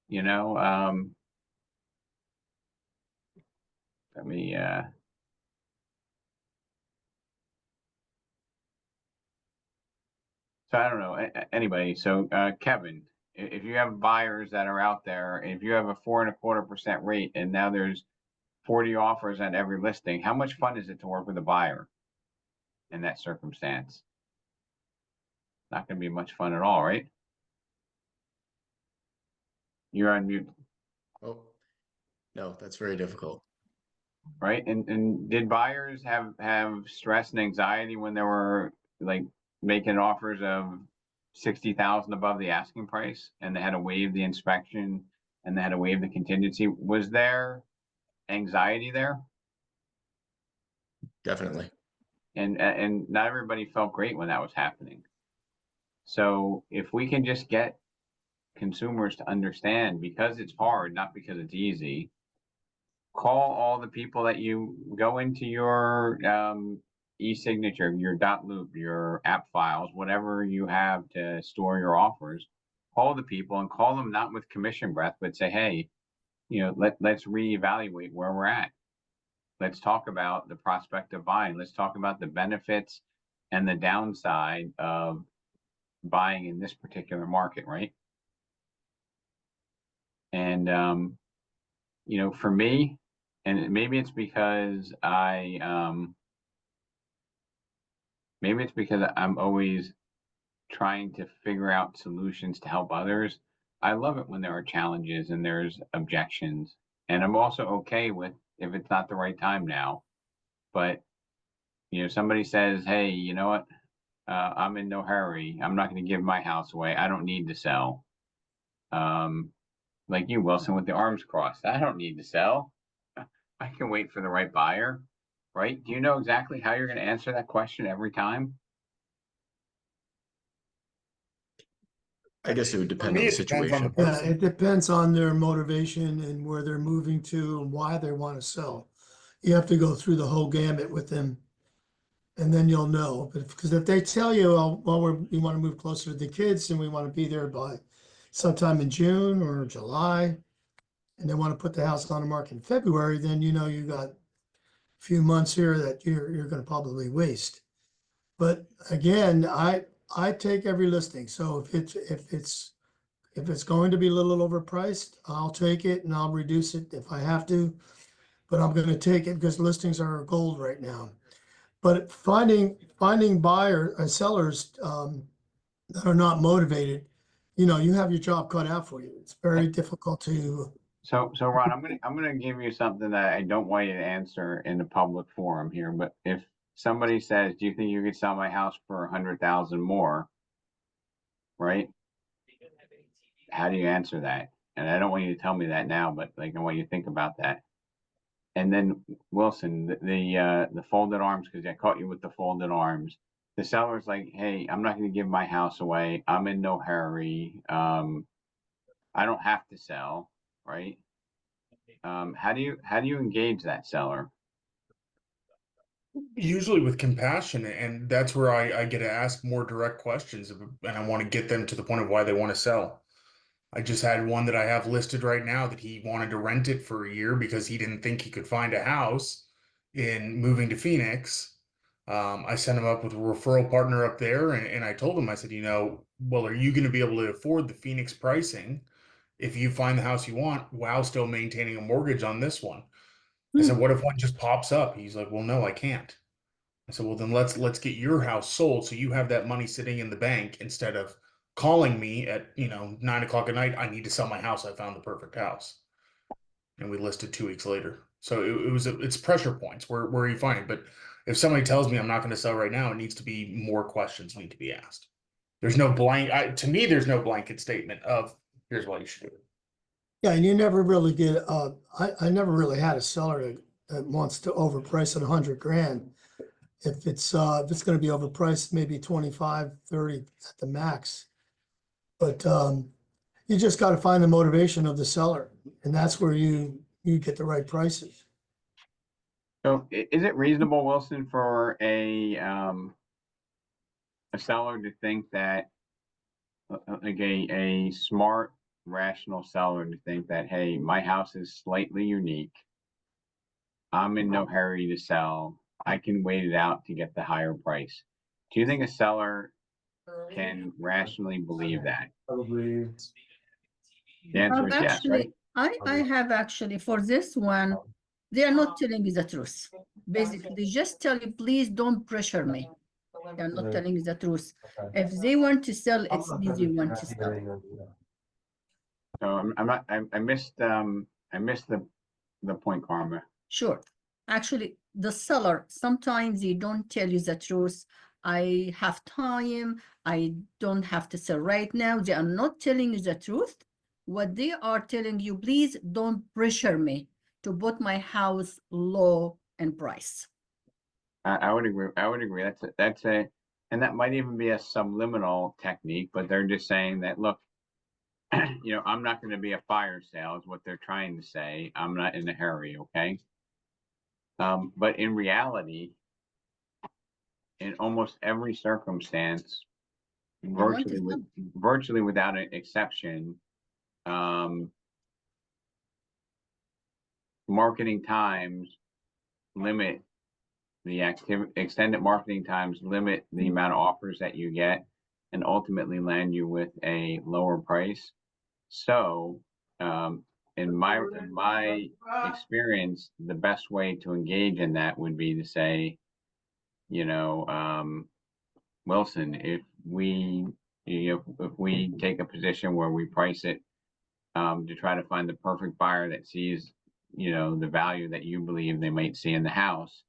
You know, let me so I don't know anybody. So Kevin, if you have buyers that are out there, if you have a 4 1/4% rate and now there's 40 offers on every listing, how much fun is it to work with a buyer in that circumstance? Not going to be much fun at all, right? You're on mute. Oh, no, that's very difficult. Right. And did buyers have stress and anxiety when they were like making offers of 60,000 above the asking price and they had to waive the inspection and they had to waive the contingency? Was there anxiety there? Definitely. And not everybody felt great when that was happening. So if we can just get consumers to understand, because it's hard, not because it's easy, call all the people that you go into your e-signature, your .loop, your app files, whatever you have to store your offers, call the people and call them not with commission breath, but say, hey, you know, let's reevaluate where we're at. Let's talk about the prospect of buying. Let's talk about the benefits and the downside of buying in this particular market, right? And you know, for me, and maybe it's because maybe it's because I'm always trying to figure out solutions to help others. I love it when there are challenges and there's objections. And I'm also okay with if it's not the right time now. But, you know, somebody says, hey, you know what? I'm in no hurry. I'm not going to give my house away. I don't need to sell. Like you, Wilson, with the arms crossed. I don't need to sell. I can wait for the right buyer, right? Do you know exactly how you're going to answer that question every time? I guess it would For depend me, on the it depends on the situation. Yeah, person. it depends on their motivation and where they're moving to and why they want to sell. You have to go through the whole gamut with them. And then you'll know, but because if they tell you, oh, well, we want to move closer to the kids and we want to be there by sometime in June or July, and they want to put the house on the market in February, then you know you got a few months here that you're going to probably waste. But again, I take every listing. So if it's going to be a little overpriced, I'll take it and I'll reduce it if I have to. But I'm going to take it because listings are gold right now. But finding sellers that are not motivated, you know, you have your job cut out for you. It's very difficult to. So Ron, I'm gonna give you something that I don't want you to answer in the public forum here, but if somebody says, do you think you could sell my house for 100,000 more? Right? How do you answer that? and I don't want you to tell me that now, but like I want you to think about that. And then Wilson, the folded arms, because I caught you with the folded arms. The seller's like, hey, I'm not going to give my house away. I'm in no hurry. I don't have to sell, right? How do you engage that seller? Usually with compassion, and that's where I get to ask more direct questions, and I want to get them to the point of why they want to sell. I just had one that I have listed right now that he wanted to rent it for a year because he didn't think he could find a house in moving to Phoenix. I sent him up with a referral partner up there, and I told him, I said, well, are you going to be able to afford the Phoenix pricing if you find the house you want while still maintaining a mortgage on this one? I said, what if one just pops up? He's like, well, no, I can't. I said, well, then let's get your house sold so you have that money sitting in the bank instead of calling me at 9 o'clock at night. I need to sell my house. I found the perfect house, and we listed 2 weeks later. So it's pressure points where you find it. But if somebody tells me I'm not going to sell right now, it needs to be more questions need to be asked. There's no to me, there's no blanket statement of here's why you should do it. Yeah, and you never really get, I never really had a seller that wants to overprice it 100 grand. If it's gonna be overpriced, maybe 25, 30 at the max. But you just gotta find the motivation of the seller, and that's where you get the right prices. So is it reasonable, Wilson, for a seller to think that, like a smart, rational seller to think that, hey, my house is slightly unique. I'm in no hurry to sell. I can wait it out to get the higher price. Do you think a seller can rationally believe that? The answer is yes, right? Actually, I have actually for this one, they are not telling you the truth. Basically, they just tell you, please don't pressure me. They're not telling you the truth. If they want to sell, it's easy want to sell. So I missed the point, Karma. Sure. Actually, the seller, sometimes they don't tell you the truth. I have time. I don't have to sell right now. They are not telling you the truth. What they are telling you, please don't pressure me to put my house low in price. I would agree. I would agree. And that might even be a subliminal technique, but they're just saying that, look, I'm not going to be a fire sale is what they're trying to say. I'm not in a hurry. Okay. But in reality, in almost every circumstance, virtually without an exception, marketing times limit the extended marketing times limit the amount of offers that you get and ultimately land you with a lower price. So, in my experience, the best way to engage in that would be to say, Wilson, if we take a position where we price it to try to find the perfect buyer that sees, the value that you believe they might see in the house,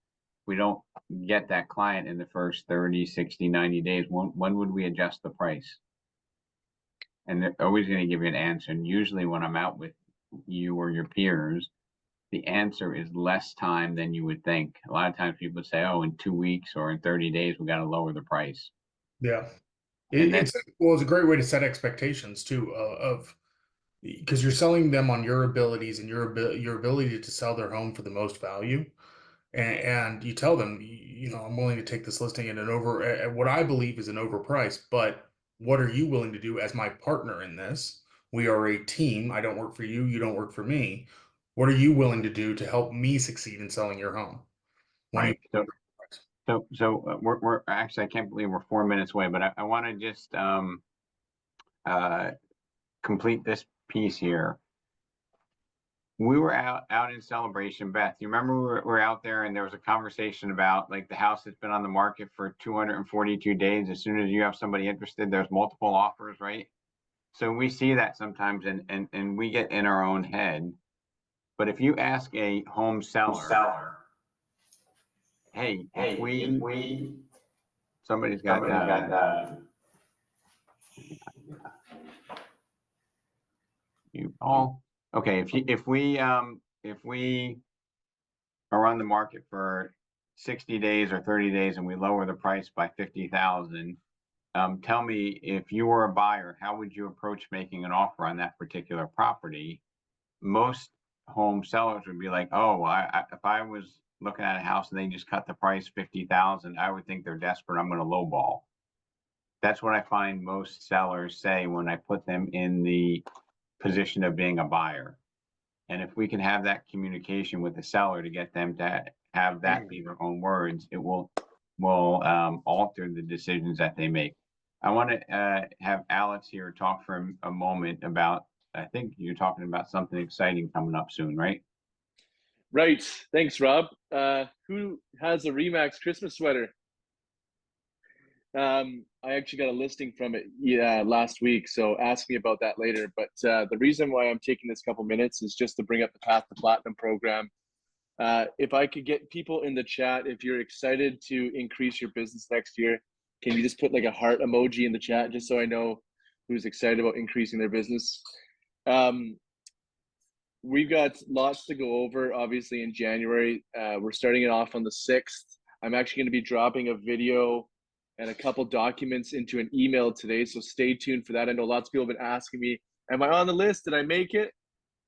we don't get that client in the first 30, 60, 90 days. When would we adjust the price? And they're always going to give you an answer. And usually when I'm out with you or your peers, the answer is less time than you would think. A lot of times people say, oh, in 2 weeks or in 30 days, we got to lower the price. Yeah. It's a great way to set expectations too, because you're selling them on your abilities and your ability to sell their home for the most value. And you tell them, I'm willing to take this listing at what I believe is an overprice, but what are you willing to do as my partner in this? We are a team. I don't work for you. You don't work for me. What are you willing to do to help me succeed in selling your home? Right. So we're actually, I can't believe we're 4 minutes away, but I want to just complete this piece here. We were out in Celebration, Beth. You remember we were out there and there was a conversation about like the house that's been on the market for 242 days. As soon as you have somebody interested, there's multiple offers, right? So we see that sometimes and we get in our own head. But if you ask a home seller, hey, if we somebody's got you, Paul. Okay, if we are on the market for 60 days or 30 days and we lower the price by 50,000, tell me, if you were a buyer, how would you approach making an offer on that particular property? Most home sellers would be like, oh, if I was looking at a house and they just cut the price 50,000, I would think they're desperate. I'm going to lowball. That's what I find most sellers say when I put them in the position of being a buyer. And if we can have that communication with the seller to get them to have that be their own words, it will alter the decisions that they make. I want to have Alex here talk for a moment about, I think you're talking about something exciting coming up soon, right? Right. Thanks, Rob. Who has a Remax Christmas sweater? I actually got a listing from it last week, so ask me about that later. But the reason why I'm taking this couple minutes is just to bring up the Path to Platinum program. If I could get people in the chat, if you're excited to increase your business next year, can you just put like a heart emoji in the chat just so I know who's excited about increasing their business? We've got lots to go over, obviously, in January. We're starting it off on the 6th. I'm actually going to be dropping a video and a couple documents into an email today, so stay tuned for that. I know lots of people have been asking me, am I on the list? Did I make it?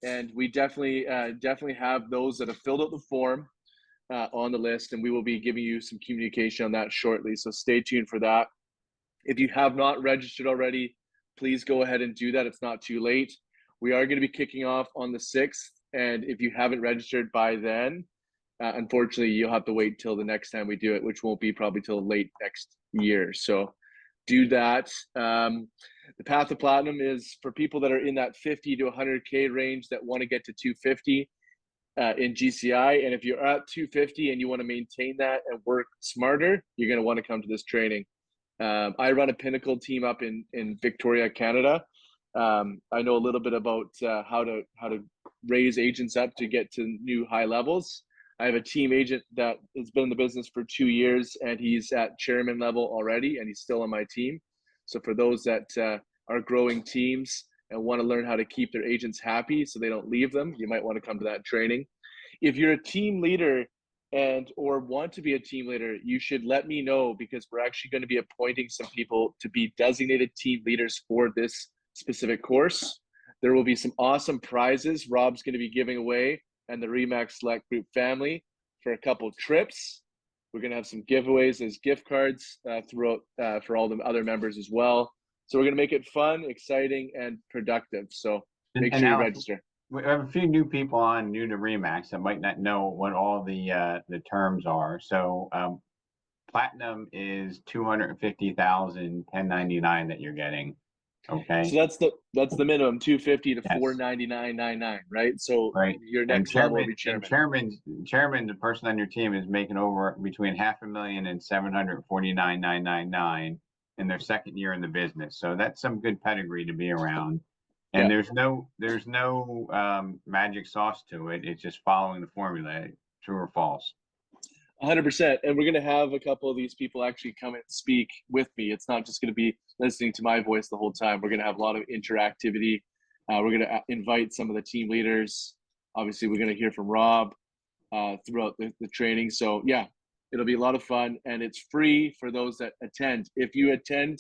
And we definitely have those that have filled out the form on the list, and we will be giving you some communication on that shortly. So stay tuned for that. If you have not registered already, please go ahead and do that. It's not too late. We are going to be kicking off on the 6th, and if you haven't registered by then, unfortunately, you'll have to wait till the next time we do it, which won't be probably till late next year. So do that. The Path to Platinum is for people that are in that 50 to 100K range that want to get to 250 in GCI. And if you're at 250 and you want to maintain that and work smarter, you're going to want to come to this training. I run a Pinnacle team up in Victoria, Canada. I know a little bit about how to raise agents up to get to new high levels. I have a team agent that has been in the business for 2 years, and he's at chairman level already, and he's still on my team. So for those that are growing teams and want to learn how to keep their agents happy so they don't leave them, you might want to come to that training. If you're a team leader or want to be a team leader, you should let me know, because we're actually going to be appointing some people to be designated team leaders for this specific course. There will be some awesome prizes Rob's going to be giving away, and the Remax Select Group family, for a couple trips. We're going to have some giveaways as gift cards throughout for all the other members as well. So we're going to make it fun, exciting, and productive. So make sure you register. We have a few new people on, new to Remax, that might not know what all the terms are. So Platinum is 250,000 1099 that you're getting. Okay. So that's the minimum, 250 to 499.99, right? So your next level will be chairman. Chairman, the person on your team is making over between $500,000 and $749,999 in their second year in the business. So that's some good pedigree to be around. And there's no magic sauce to it. It's just following the formula, true or false. 100%. And we're going to have a couple of these people actually come and speak with me. It's not just going to be listening to my voice the whole time. We're going to have a lot of interactivity. We're going to invite some of the team leaders. Obviously, we're going to hear from Rob throughout the training. So yeah, it'll be a lot of fun, and it's free for those that attend. If you attend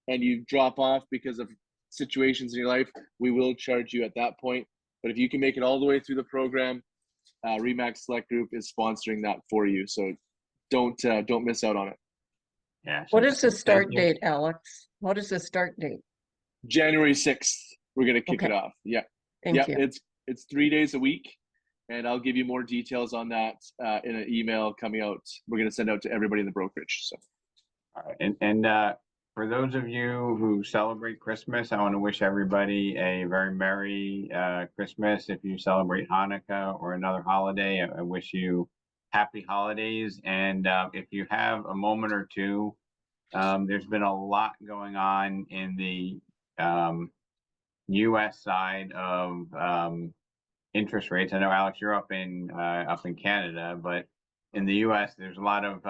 and you drop off because of situations in your life, we will charge you at that point. But if you can make it all the way through the program, Remax Select Group is sponsoring that for you, so don't miss out on it. Yeah. What is the start date, Alex? What is the start date? January 6th. We're gonna kick it off. Yeah. Thank you. It's 3 days a week, and I'll give you more details on that in an email coming out. We're gonna send out to everybody in the brokerage. So. All right, and for those of you who celebrate Christmas, I want to wish everybody a very Merry Christmas. If you celebrate Hanukkah or another holiday, I wish you happy holidays. And if you have a moment or two, there's been a lot going on in the U.S. side of interest rates. I know, Alex, you're up in Canada, but in the U.S., there's a lot of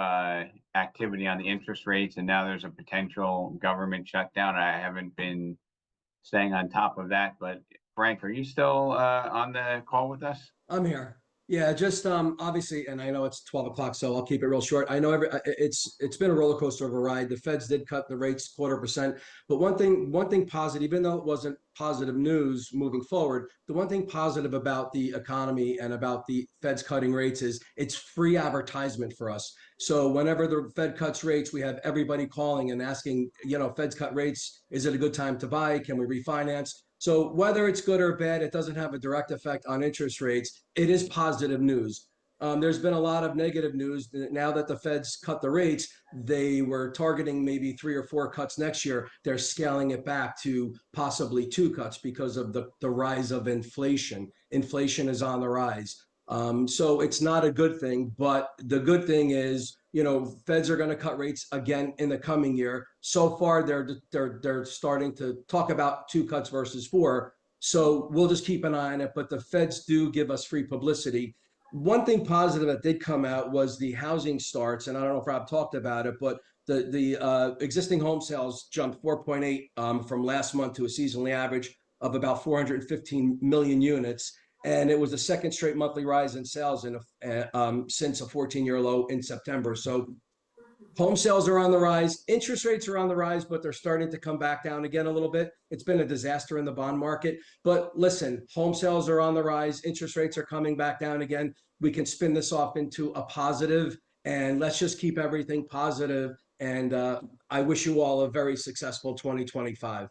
activity on the interest rates, and now there's a potential government shutdown. I haven't been staying on top of that, but Frank, are you still on the call with us? I'm here. Yeah, just obviously, and I know it's 12 o'clock, so I'll keep it real short. I know it's been a roller coaster of a ride. The Feds did cut the rates 0.25%, but one thing positive, even though it wasn't positive news moving forward, the one thing positive about the economy and about the Feds cutting rates is it's free advertisement for us. So whenever the Fed cuts rates, we have everybody calling and asking, Feds cut rates, is it a good time to buy? Can we refinance? So whether it's good or bad, it doesn't have a direct effect on interest rates. It is positive news. There's been a lot of negative news. Now that the Feds cut the rates, they were targeting maybe 3 or 4 cuts next year. They're scaling it back to possibly 2 cuts because of the rise of inflation. Inflation is on the rise. So it's not a good thing, but the good thing is, Feds are going to cut rates again in the coming year. So far, they're starting to talk about 2 cuts versus 4. So we'll just keep an eye on it. But the Feds do give us free publicity. One thing positive that did come out was the housing starts, and I don't know if Rob talked about it, but the existing home sales jumped 4.8 from last month to a seasonally average of about 415 million units. And it was the second straight monthly rise in sales since a 14-year low in September. So home sales are on the rise. Interest rates are on the rise, but they're starting to come back down again a little bit. It's been a disaster in the bond market. But listen, home sales are on the rise. Interest rates are coming back down again. We can spin this off into a positive, and let's just keep everything positive. And I wish you all a very successful 2025.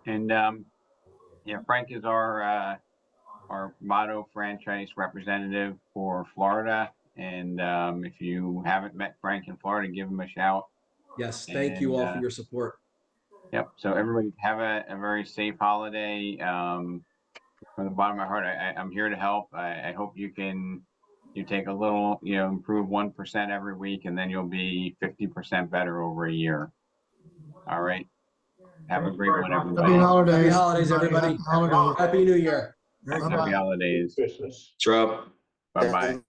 And Frank is our Motto franchise representative for Florida. And if you haven't met Frank in Florida, give him a shout. Yes, thank you all for your support. Yep. So everybody have a very safe holiday. From the bottom of my heart, I'm here to help. I hope you take a little, improve 1% every week, and then you'll be 50% better over a year. All right. Have a great one, everybody. Happy holidays. Happy holidays, everybody. Happy holidays. Happy New Year. Happy holidays. Christmas. Drop. Bye-bye.